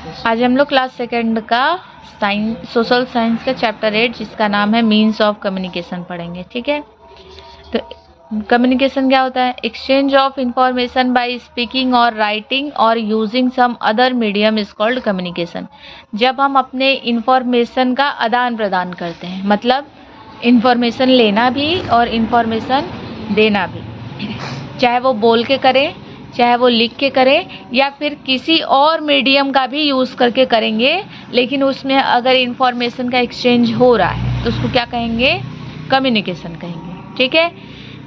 आज हम लोग क्लास सेकेंड का सोशल साइंस का चैप्टर 8 जिसका नाम है मीन्स ऑफ कम्युनिकेशन पढ़ेंगे। ठीक है, तो कम्युनिकेशन क्या होता है? Exchange of information by speaking और राइटिंग और using some other medium is called communication. जब हम अपने इंफॉर्मेशन का आदान प्रदान करते हैं, मतलब इंफॉर्मेशन लेना भी और इंफॉर्मेशन देना भी, चाहे वो बोल के करें, चाहे वो लिख के करें, या फिर किसी और मीडियम का भी यूज़ करके करेंगे, लेकिन उसमें अगर इंफॉर्मेशन का एक्सचेंज हो रहा है तो उसको क्या कहेंगे? कम्युनिकेशन कहेंगे। ठीक है,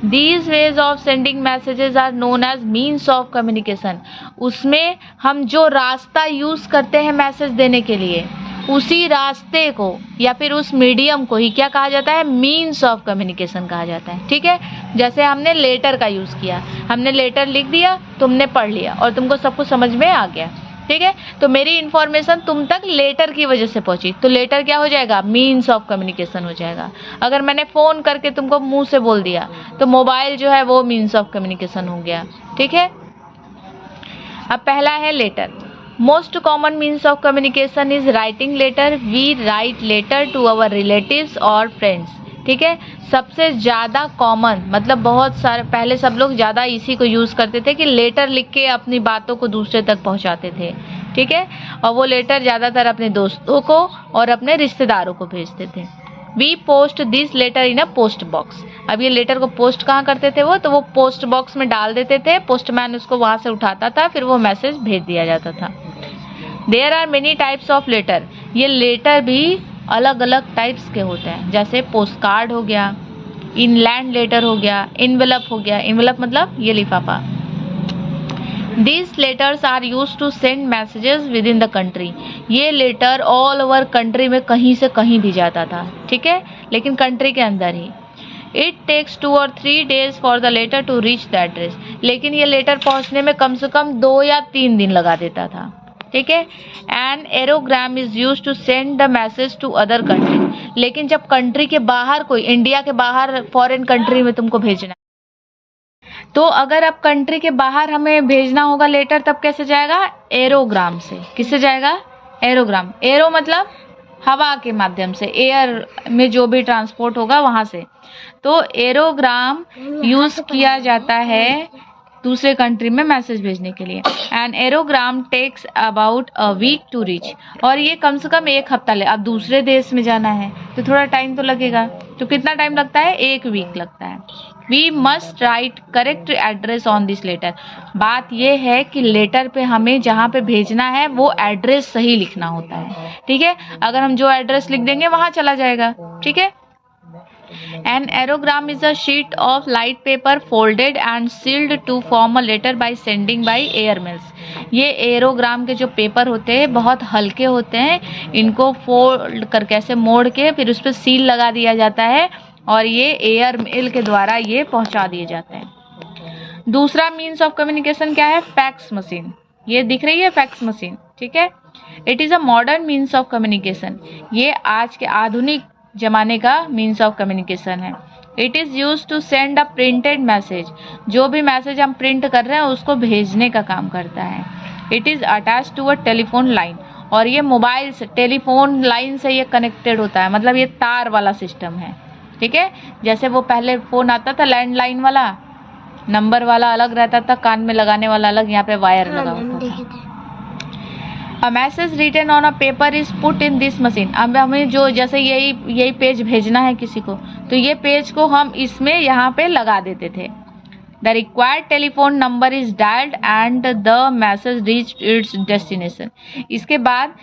these ways of sending messages are known as means of communication. उसमें हम जो रास्ता यूज़ करते हैं मैसेज देने के लिए, उसी रास्ते को या फिर उस मीडियम को ही क्या कहा जाता है? मीन्स ऑफ कम्युनिकेशन कहा जाता है। ठीक है, जैसे हमने लेटर का यूज़ किया, हमने लेटर लिख दिया, तुमने पढ़ लिया और तुमको सब कुछ समझ में आ गया। ठीक है, तो मेरी इन्फॉर्मेशन तुम तक लेटर की वजह से पहुंची, तो लेटर क्या हो जाएगा? मीन्स ऑफ कम्युनिकेशन हो जाएगा। अगर मैंने फ़ोन करके तुमको मुंह से बोल दिया तो मोबाइल जो है वो मीन्स ऑफ कम्युनिकेशन हो गया। ठीक है, अब पहला है letter. Most common means of communication is writing letter. We write letter to our relatives और फ्रेंड्स। ठीक है, सबसे ज़्यादा कॉमन, मतलब बहुत सारे पहले सब लोग ज़्यादा इसी को यूज़ करते थे कि लेटर लिख के अपनी बातों को दूसरे तक पहुंचाते थे। ठीक है, और वो लेटर ज़्यादातर अपने दोस्तों को और अपने रिश्तेदारों को भेजते थे। We post this letter in a post box. अब ये लेटर को पोस्ट कहाँ करते थे वो? तो वो पोस्ट बॉक्स में डाल देते थे, पोस्टमैन उसको वहाँ से उठाता था, फिर वो मैसेज भेज दिया जाता था। There are many types of letter. ये लेटर भी अलग अलग टाइप्स के होते हैं, जैसे पोस्ट कार्ड हो गया, इनलैंड लेटर हो गया, इनवेलप हो गया। इनवेलप मतलब ये लिफाफा। These letters are used to send messages within the country. ये लेटर ऑल ओवर कंट्री में कहीं से कहीं भी जाता था। ठीक है, लेकिन कंट्री के अंदर ही। It takes 2 or 3 days for the letter to reach the address. लेकिन ये लेटर पहुंचने में कम से कम 2 या 3 दिन लगा देता था। ठीक है, An aerogram is used to send the message to other country. लेकिन जब कंट्री के बाहर, कोई इंडिया के बाहर फॉरेन कंट्री में तुमको भेजना, तो अगर अब कंट्री के बाहर हमें भेजना होगा लेटर, तब कैसे जाएगा? एरोग्राम से। किससे जाएगा? एरोग्राम। एरो मतलब हवा के माध्यम से, एयर में जो भी ट्रांसपोर्ट होगा वहां से। तो एरोग्राम यूज किया जाता है दूसरे कंट्री में मैसेज भेजने के लिए। And aerogram takes about a week to reach. और ये कम से कम 1 हफ्ता ले। अब दूसरे देश में जाना है तो थोड़ा टाइम तो लगेगा, तो कितना टाइम लगता है? 1 वीक लगता है। We must write correct address on this letter. बात यह है कि लेटर पे हमें जहाँ पे भेजना है वो एड्रेस सही लिखना होता है। ठीक है, अगर हम जो एड्रेस लिख देंगे वहां चला जाएगा। ठीक है, An aerogram is a sheet of light paper folded and sealed to form a letter by sending by air mails. ये एरोग्राम के जो पेपर होते हैं बहुत हल्के होते हैं, इनको फोल्ड करके ऐसे मोड़ के फिर उस पर सील लगा दिया जाता है और ये एयर मेल के द्वारा ये पहुंचा दिए जाते हैं। दूसरा मीन्स ऑफ कम्युनिकेशन क्या है? Fax machine. ये दिख रही है फैक्स मशीन। ठीक है, it is a modern means of communication. ये आज के आधुनिक जमाने का मीन्स ऑफ कम्युनिकेशन है। It is use to send a printed message. जो भी मैसेज हम प्रिंट कर रहे हैं उसको भेजने का काम करता है। It is attach to a telephone line. और ये मोबाइल से, टेलीफोन लाइन से ये कनेक्टेड होता है, मतलब ये तार वाला सिस्टम है। ठीक है, जैसे वो पहले फ़ोन आता था लैंडलाइन वाला, नंबर वाला अलग रहता था, कान में लगाने वाला अलग, यहाँ पे वायर लगा होता था। A message written on a paper is put in this machine. अब हमें जो जैसे यही पेज भेजना है किसी को, तो ये पेज को हम इसमें यहाँ पे लगा देते थे। The required telephone number is dialed and the message reached its destination. इसके बाद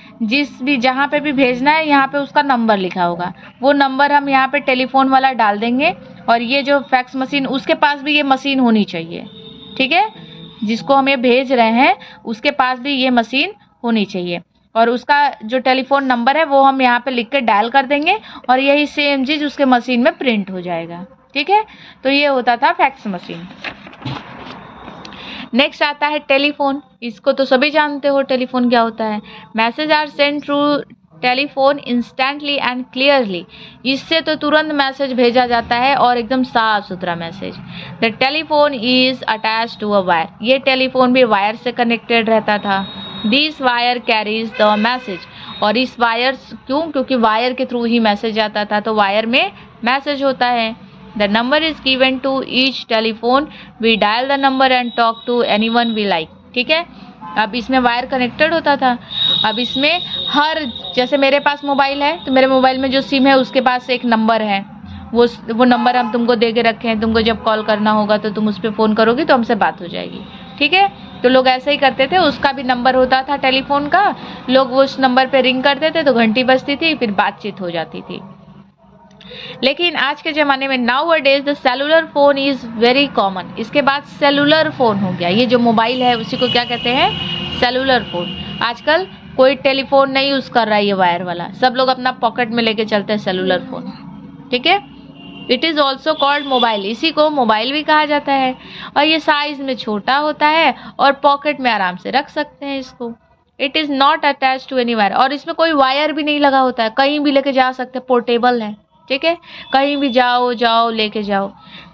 जहाँ पे भी भेजना है यहाँ पे उसका नंबर लिखा होगा, वो नंबर हम यहाँ पे टेलीफोन वाला डाल देंगे और ये जो फैक्स मशीन, उसके पास भी ये मशीन होनी चाहिए। ठीक है, जिसको हम ये भेज रहे हैं उसके पास भी ये मशीन होनी चाहिए और उसका जो टेलीफोन नंबर है वो हम यहाँ पे लिख के डायल कर देंगे और यही सेम चीज़ उसके मशीन में प्रिंट हो जाएगा। ठीक है, तो ये होता था फैक्स मशीन। नेक्स्ट आता है टेलीफोन। इसको तो सभी जानते हो टेलीफोन क्या होता है। Message are send through telephone instantly and clearly. इससे तो तुरंत मैसेज भेजा जाता है और एकदम साफ सुथरा message. The telephone is attach to a wire. ये टेलीफोन भी वायर से कनेक्टेड रहता था। This wire carries the message, और इस वायर, क्योंकि वायर के थ्रू ही मैसेज आता था, तो वायर में मैसेज होता है। The number is given to each telephone, we dial the number and talk to anyone we like. ठीक है, अब इसमें वायर कनेक्टेड होता था। अब इसमें जैसे मेरे पास मोबाइल है, तो मेरे मोबाइल में जो सिम है उसके पास एक नंबर है, वो नंबर हम तुमको दे के रखे हैं, तुमको जब कॉल करना होगा तो तुम उस पर फ़ोन करोगी तो हमसे बात हो जाएगी। ठीक है, तो लोग ऐसे ही करते थे, उसका भी नंबर होता था टेलीफोन का, लोग उस नंबर पे रिंग करते थे तो घंटी बजती थी, फिर बातचीत हो जाती थी। लेकिन आज के ज़माने में now a days the cellular phone is very common. इसके बाद सेलुलर फ़ोन हो गया, ये जो मोबाइल है उसी को क्या कहते हैं, सेलुलर फ़ोन। आजकल कोई टेलीफोन नहीं यूज़ कर रहा है ये वायर वाला, सब लोग अपना पॉकेट में लेके चलते हैं सेलुलर फ़ोन। ठीक है, it is also called mobile, इसी को मोबाइल भी कहा जाता है। और ये साइज़ में छोटा होता है और पॉकेट में आराम से रख सकते हैं इसको। It is not attach to any wire, और इसमें कोई वायर भी नहीं लगा होता है, कहीं भी लेके जा सकते हैं, पोर्टेबल है। ठीक है, कहीं भी जाओ लेके जाओ।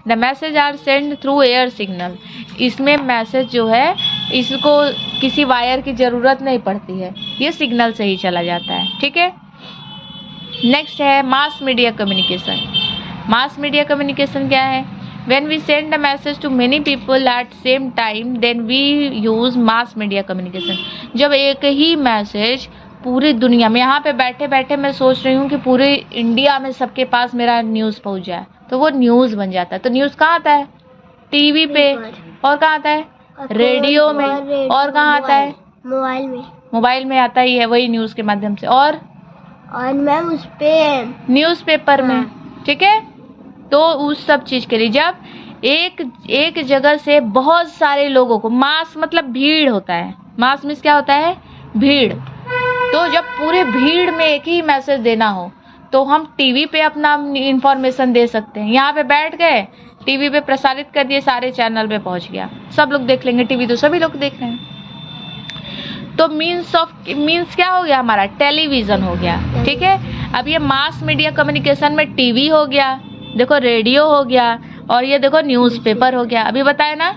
The message are send through air signal, इसमें मैसेज जो है इसको किसी वायर की ज़रूरत नहीं पड़ती है, ये सिग्नल से ही चला जाता है। ठीक है, नेक्स्ट है mass media communication. Mass media communication क्या है, when we send a message to many people at same time then we use mass media communication। जब एक ही मैसेज पूरी दुनिया में, यहाँ पे बैठे बैठे मैं सोच रही हूँ कि पूरे इंडिया में सबके पास मेरा न्यूज़ पहुँच जाए, तो वो न्यूज़ बन जाता है। तो न्यूज़ कहाँ आता है, टीवी पे, और कहाँ आता है, रेडियो में, और कहाँ आता है, मोबाइल में आता ही है, वही न्यूज़ के माध्यम से, और मैम उस पे न्यूज़पेपर में। ठीक है, तो उस सब चीज़ के लिए जब एक जगह से बहुत सारे लोगों को, मास मतलब भीड़ होता है, मास मीन्स क्या होता है, भीड़। तो जब पूरे भीड़ में एक ही मैसेज देना हो तो हम टीवी पे अपना इंफॉर्मेशन दे सकते हैं, यहाँ पे बैठ गए टीवी पे प्रसारित कर दिए, सारे चैनल पे पहुँच गया, सब लोग देख लेंगे, टीवी तो सभी लोग देख रहे हैं। तो मीन्स क्या हो गया हमारा, टेलीविज़न हो गया। ठीक है, अब ये मास मीडिया कम्युनिकेशन में टीवी हो गया, देखो रेडियो हो गया, और ये देखो न्यूज़पेपर हो गया, अभी बताया ना।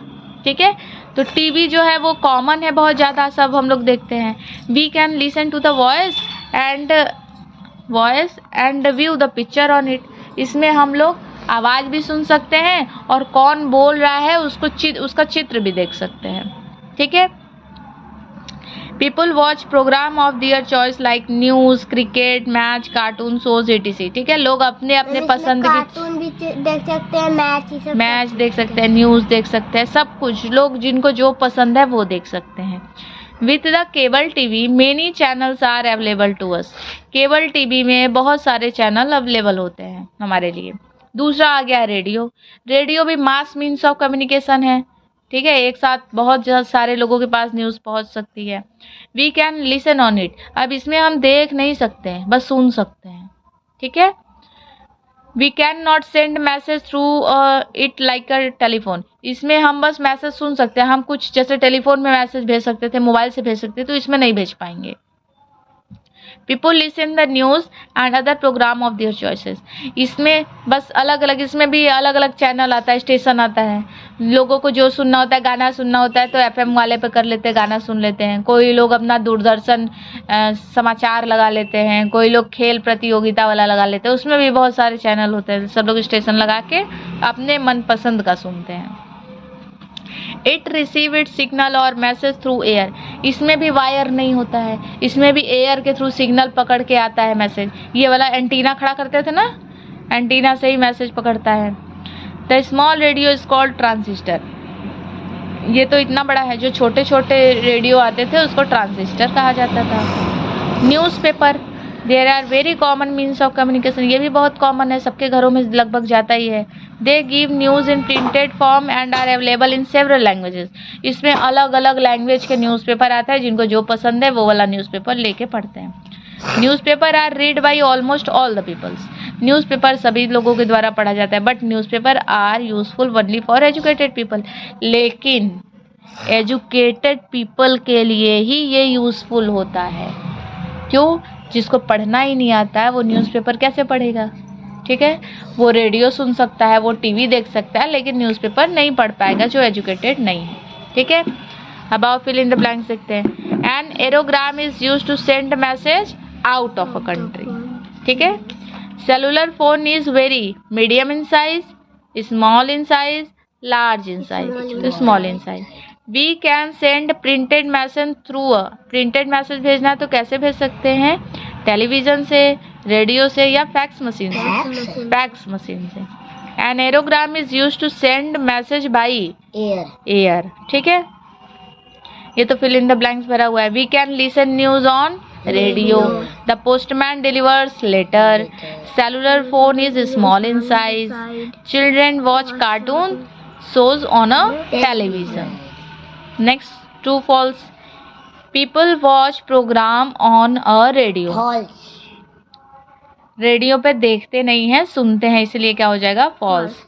ठीक है, तो टीवी जो है वो कॉमन है बहुत ज़्यादा, सब हम लोग देखते हैं। We can listen to the voice and view the picture on it, इसमें हम लोग आवाज़ भी सुन सकते हैं और कौन बोल रहा है उसका चित्र भी देख सकते हैं। ठीक है, people watch programme of their choice like news, cricket, match, cartoon shows etc। ठीक है, लोग अपने अपने पसंद के कार्टून भी देख सकते हैं, मैच देख सकते हैं, न्यूज़ देख सकते हैं, सब कुछ लोग जिनको जो पसंद है वो देख सकते हैं। With the cable TV many channels are available to us, cable TV में बहुत सारे चैनल अवेलेबल होते हैं हमारे लिए। दूसरा आ गया रेडियो, रेडियो भी मास मीन्स ऑफ कम्युनिकेशन है। ठीक है, एक साथ बहुत सारे लोगों के पास न्यूज़ पहुंच सकती है। We can listen on it, अब इसमें हम देख नहीं सकते हैं, बस सुन सकते हैं। ठीक है, we can not send message through it like a telephone, इसमें हम बस मैसेज सुन सकते हैं, हम कुछ जैसे टेलीफोन में मैसेज भेज सकते थे, मोबाइल से भेज सकते थे, तो इसमें नहीं भेज पाएंगे। People listen the news and other programme of their choices, इसमें बस अलग अलग, इसमें भी अलग अलग चैनल आता है, स्टेशन आता है, लोगों को जो सुनना होता है, गाना सुनना होता है तो FM वाले पे कर लेते हैं, गाना सुन लेते हैं। कोई लोग अपना दूरदर्शन समाचार लगा लेते हैं, कोई लोग खेल प्रतियोगिता वाला लगा लेते हैं, उसमें भी बहुत सारे चैनल होते हैं, सब लोग स्टेशन लगा के अपने मनपसंद का सुनते हैं। इट रिसीव इट सिग्नल और मैसेज थ्रू एयर, इसमें भी वायर नहीं होता है, इसमें भी एयर के थ्रू सिग्नल पकड़ के आता है मैसेज। ये वाला एंटीना खड़ा करते थे ना, एंटीना से ही मैसेज पकड़ता है। The small radio is called transistor, ये तो इतना बड़ा है, जो छोटे छोटे रेडियो आते थे उसको ट्रांजिस्टर कहा जाता था। Newspaper, there are very common means of communication, ये भी बहुत कॉमन है, सबके घरों में लगभग जाता ही है। They give news in printed form and are available in several languages, इसमें अलग अलग लैंग्वेज के न्यूज़पेपर आता है, जिनको जो पसंद है वो वाला न्यूज़पेपर लेके पढ़ते हैं। Newspaper are read by almost all the peoples, newspaper सभी लोगों के द्वारा पढ़ा जाता है, but newspaper are useful only for educated people, लेकिन एजुकेटेड पीपल के लिए ही ये यूजफुल होता है। क्यों? जिसको पढ़ना ही नहीं आता है वो न्यूज़पेपर कैसे पढ़ेगा? ठीक है, वो रेडियो सुन सकता है, वो टीवी देख सकता है, लेकिन न्यूज़पेपर नहीं पढ़ पाएगा जो एजुकेटेड नहीं है। ठीक है, अब आओ फिल इन द ब्लैंक्स देखते हैं। An aerogram is use to send message out of a country, ठीक है। Cellular phone is very medium in size, small in size, large in size, तो small in size. We can send printed message through a, printed message भेजना तो कैसे भेज सकते हैं, television से, रेडियो से या फैक्स मशीन से, फैक्स मशीन से। An aerogram is use to send message by air, ठीक है। ये तो फिल इन द ब्लैंक्स भरा हुआ है। We can listen news on radio, the postman delivers letter, cellular phone is small in size, children watch cartoon shows on a television. Next, true false. People watch program on a radio. False. Radio पे देखते नहीं हैं, सुनते हैं, इसलिए क्या हो जाएगा, false.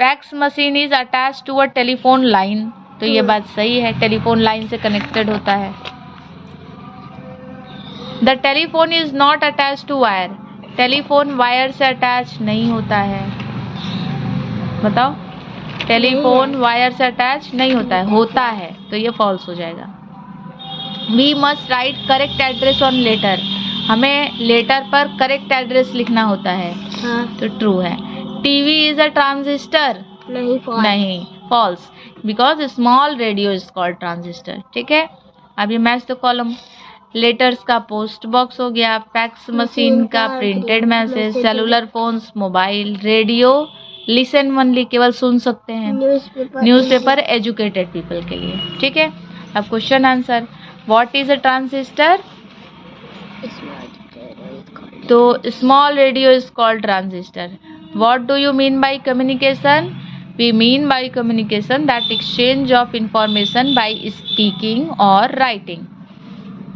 Fax machine is attach to a telephone line, तो ये बात सही है, टेलीफोन लाइन से कनेक्टेड होता है। The telephone is not attach to wire, telephone wire से अटैच नहीं होता है। बताओ, टेलीफोन वायर से अटैच नहीं होता है, तो ये फॉल्स हो जाएगा। We must write correct address on letter, हमें लेटर पर करेक्ट एड्रेस लिखना होता है, तो ट्रू है। टीवी इज अ ट्रांजिस्टर, नहीं, false, because small radio is called transistor, ठीक है। अब ये मैच द कॉलम, लेटर्स का पोस्ट बॉक्स हो गया, फैक्स मशीन का printed message, cellular phones mobile, radio listen only, केवल सुन सकते हैं, न्यूज़पेपर एजुकेटेड पीपल के लिए, ठीक है। अब question answer, what is a transistor, तो small radio is called transistor. What do you mean by communication, we mean by communication that exchange of information by speaking और राइटिंग,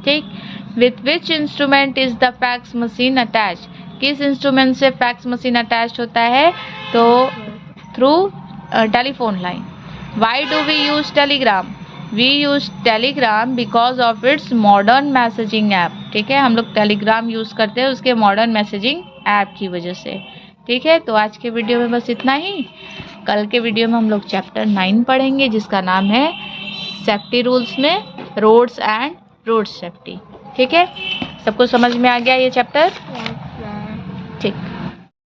ठीक। With which instrument is the fax machine attach, किस instrument से fax machine attach होता है, तो through telephone line. Why do we use telegram, we use telegram because of its modern messaging app, ठीक है। हम लोग टेलीग्राम यूज करते हैं उसके मॉडर्न मैसेजिंग ऐप की वजह से, ठीक है। तो आज के वीडियो में बस इतना ही। कल के वीडियो में हम लोग चैप्टर 9 पढ़ेंगे, जिसका नाम है सेफ्टी रूल्स में रोड्स एंड रोड सेफ्टी, ठीक है। सबको समझ में आ गया ये चैप्टर, ठीक।